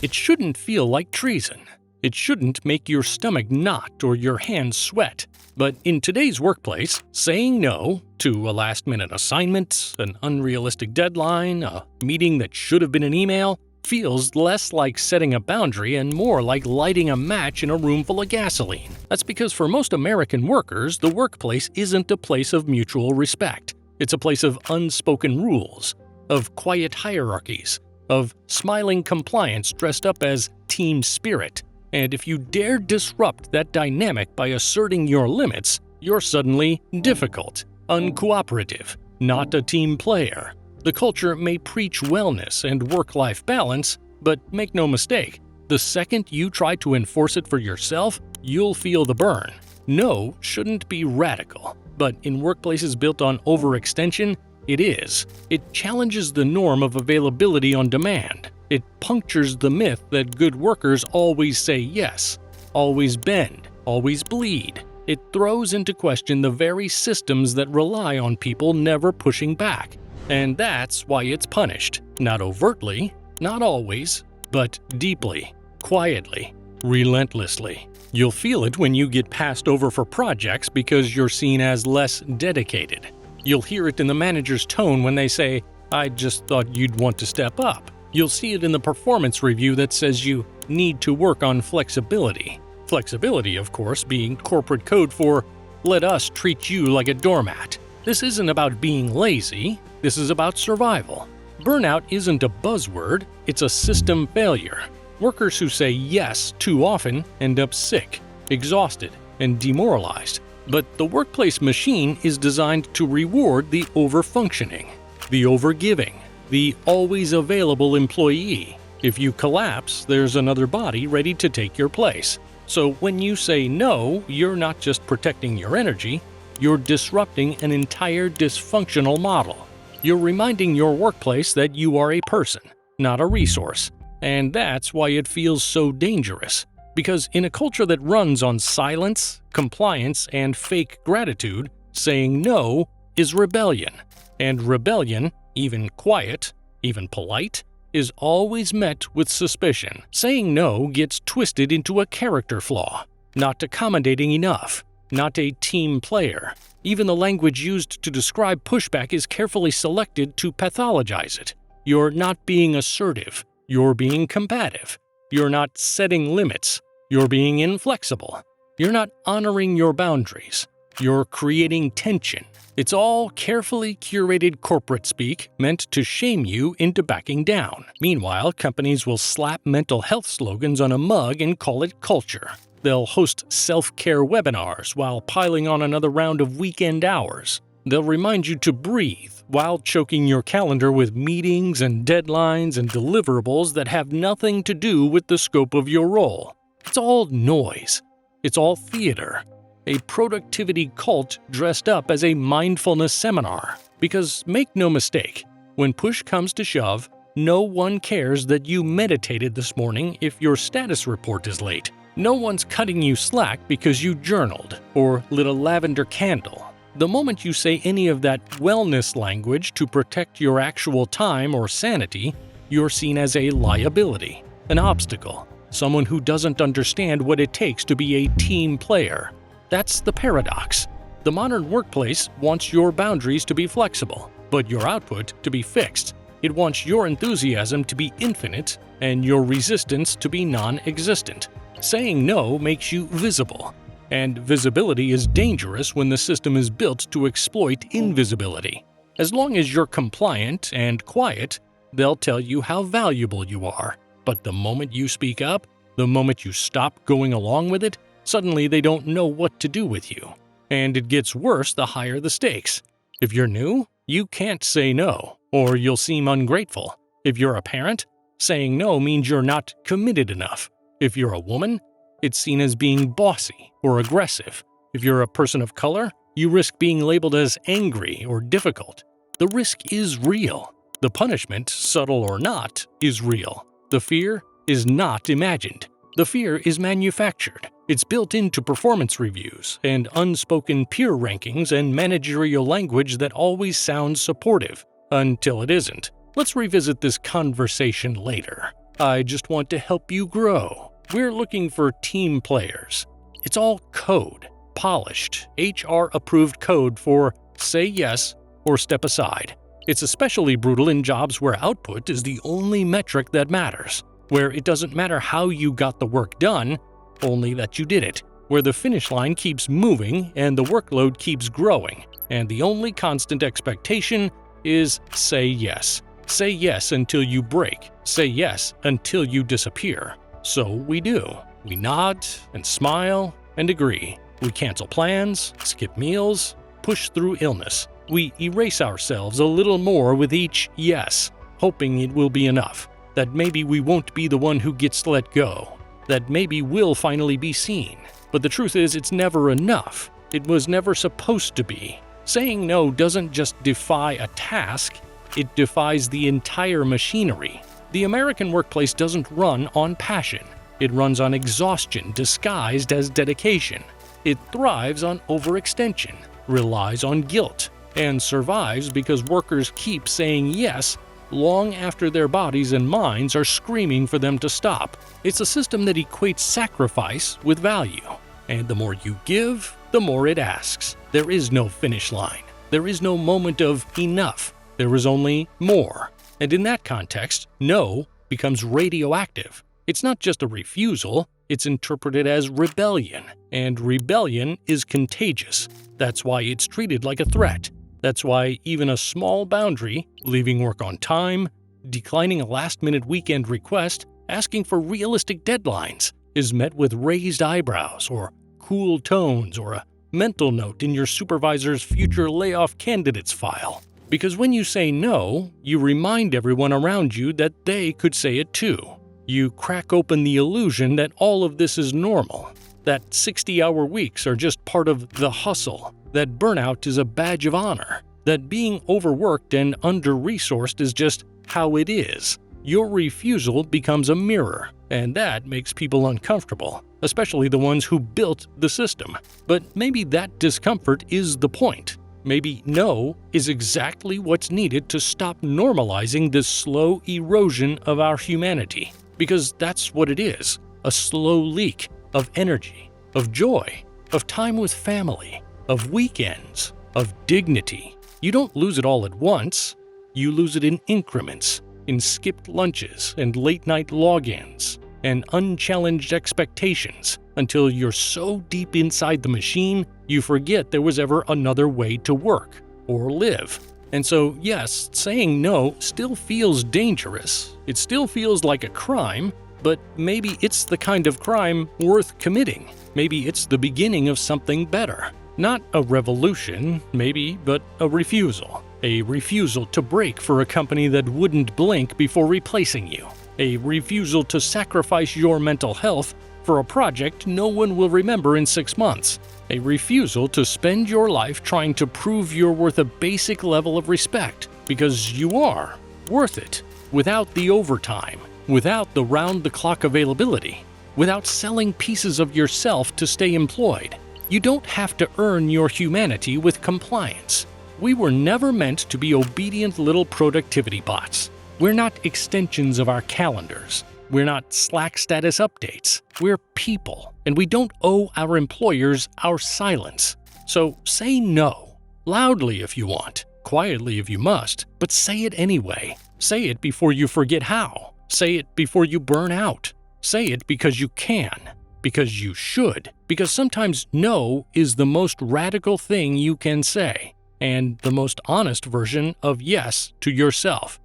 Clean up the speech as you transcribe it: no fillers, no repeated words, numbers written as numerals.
It shouldn't feel like treason. It shouldn't make your stomach knot or your hands sweat. But in today's workplace, saying no to a last-minute assignment, an unrealistic deadline, a meeting that should have been an email, feels less like setting a boundary and more like lighting a match in a room full of gasoline. That's because for most American workers, the workplace isn't a place of mutual respect. It's a place of unspoken rules, of quiet hierarchies, of smiling compliance dressed up as team spirit. And if you dare disrupt that dynamic by asserting your limits, you're suddenly difficult, uncooperative, not a team player. The culture may preach wellness and work-life balance, but make no mistake, the second you try to enforce it for yourself, you'll feel the burn. No shouldn't be radical, but in workplaces built on overextension, it is. It challenges the norm of availability on demand. It punctures the myth that good workers always say yes, always bend, always bleed. It throws into question the very systems that rely on people never pushing back. And that's why it's punished. Not overtly, not always, but deeply, quietly, relentlessly. You'll feel it when you get passed over for projects because you're seen as less dedicated. You'll hear it in the manager's tone when they say, "I just thought you'd want to step up." You'll see it in the performance review that says you need to work on flexibility. Flexibility, of course, being corporate code for, "Let us treat you like a doormat." This isn't about being lazy. This is about survival. Burnout isn't a buzzword, it's a system failure. Workers who say yes too often end up sick, exhausted, and demoralized. But the workplace machine is designed to reward the overfunctioning, the overgiving, the always available employee. If you collapse, there's another body ready to take your place. So when you say no, you're not just protecting your energy, you're disrupting an entire dysfunctional model. You're reminding your workplace that you are a person, not a resource. And that's why it feels so dangerous. Because in a culture that runs on silence, compliance, and fake gratitude, saying no is rebellion. And rebellion, even quiet, even polite, is always met with suspicion. Saying no gets twisted into a character flaw, not accommodating enough, not a team player. Even the language used to describe pushback is carefully selected to pathologize it. You're not being assertive, you're being combative. You're not setting limits, you're being inflexible. You're not honoring your boundaries, you're creating tension. It's all carefully curated corporate speak meant to shame you into backing down. Meanwhile, companies will slap mental health slogans on a mug and call it culture. They'll host self-care webinars while piling on another round of weekend hours. They'll remind you to breathe while choking your calendar with meetings and deadlines and deliverables that have nothing to do with the scope of your role. It's all noise. It's all theater. A productivity cult dressed up as a mindfulness seminar. Because make no mistake, when push comes to shove, no one cares that you meditated this morning if your status report is late. No one's cutting you slack because you journaled or lit a lavender candle. The moment you say any of that wellness language to protect your actual time or sanity, you're seen as a liability, an obstacle, someone who doesn't understand what it takes to be a team player. That's the paradox. The modern workplace wants your boundaries to be flexible, but your output to be fixed. It wants your enthusiasm to be infinite and your resistance to be non-existent. Saying no makes you visible, and visibility is dangerous when the system is built to exploit invisibility. As long as you're compliant and quiet, they'll tell you how valuable you are. But the moment you speak up, the moment you stop going along with it, suddenly they don't know what to do with you. And it gets worse the higher the stakes. If you're new, you can't say no, or you'll seem ungrateful. If you're a parent, saying no means you're not committed enough. If you're a woman, it's seen as being bossy or aggressive. If you're a person of color, you risk being labeled as angry or difficult. The risk is real. The punishment, subtle or not, is real. The fear is not imagined. The fear is manufactured. It's built into performance reviews and unspoken peer rankings and managerial language that always sounds supportive, until it isn't. Let's revisit this conversation later. I just want to help you grow. We're looking for team players. It's all code, polished, HR-approved code for say yes or step aside. It's especially brutal in jobs where output is the only metric that matters, where it doesn't matter how you got the work done, only that you did it, where the finish line keeps moving and the workload keeps growing, and the only constant expectation is say yes. Say yes until you break. Say yes until you disappear. So we do. We nod and smile and agree. We cancel plans, skip meals, push through illness. We erase ourselves a little more with each yes, hoping it will be enough, that maybe we won't be the one who gets let go, that maybe we'll finally be seen. But the truth is, it's never enough. It was never supposed to be. Saying no doesn't just defy a task, it defies the entire machinery. The American workplace doesn't run on passion. It runs on exhaustion disguised as dedication. It thrives on overextension, relies on guilt, and survives because workers keep saying yes long after their bodies and minds are screaming for them to stop. It's a system that equates sacrifice with value, and the more you give, the more it asks. There is no finish line. There is no moment of enough. There is only more. And in that context, no becomes radioactive. It's not just a refusal, it's interpreted as rebellion, and rebellion is contagious. That's why it's treated like a threat. That's why even a small boundary, leaving work on time, declining a last-minute weekend request, asking for realistic deadlines, is met with raised eyebrows or cool tones or a mental note in your supervisor's future layoff candidates file. Because when you say no, you remind everyone around you that they could say it too. You crack open the illusion that all of this is normal, that 60-hour weeks are just part of the hustle, that burnout is a badge of honor, that being overworked and under-resourced is just how it is. Your refusal becomes a mirror, and that makes people uncomfortable, especially the ones who built the system. But maybe that discomfort is the point. Maybe no is exactly what's needed to stop normalizing this slow erosion of our humanity. Because that's what it is, a slow leak of energy, of joy, of time with family, of weekends, of dignity. You don't lose it all at once. You lose it in increments, in skipped lunches and late-night logins, and unchallenged expectations, until you're so deep inside the machine, you forget there was ever another way to work or live. And so, yes, saying no still feels dangerous. It still feels like a crime, but maybe it's the kind of crime worth committing. Maybe it's the beginning of something better. Not a revolution, maybe, but a refusal. A refusal to break for a company that wouldn't blink before replacing you. A refusal to sacrifice your mental health for a project no one will remember in 6 months. A refusal to spend your life trying to prove you're worth a basic level of respect, because you are worth it, without the overtime, without the round-the-clock availability, without selling pieces of yourself to stay employed. You don't have to earn your humanity with compliance. We were never meant to be obedient little productivity bots. We're not extensions of our calendars. We're not Slack status updates. We're people, and we don't owe our employers our silence. So say no, loudly if you want, quietly if you must, but say it anyway. Say it before you forget how. Say it before you burn out. Say it because you can, because you should, because sometimes no is the most radical thing you can say, and the most honest version of yes to yourself.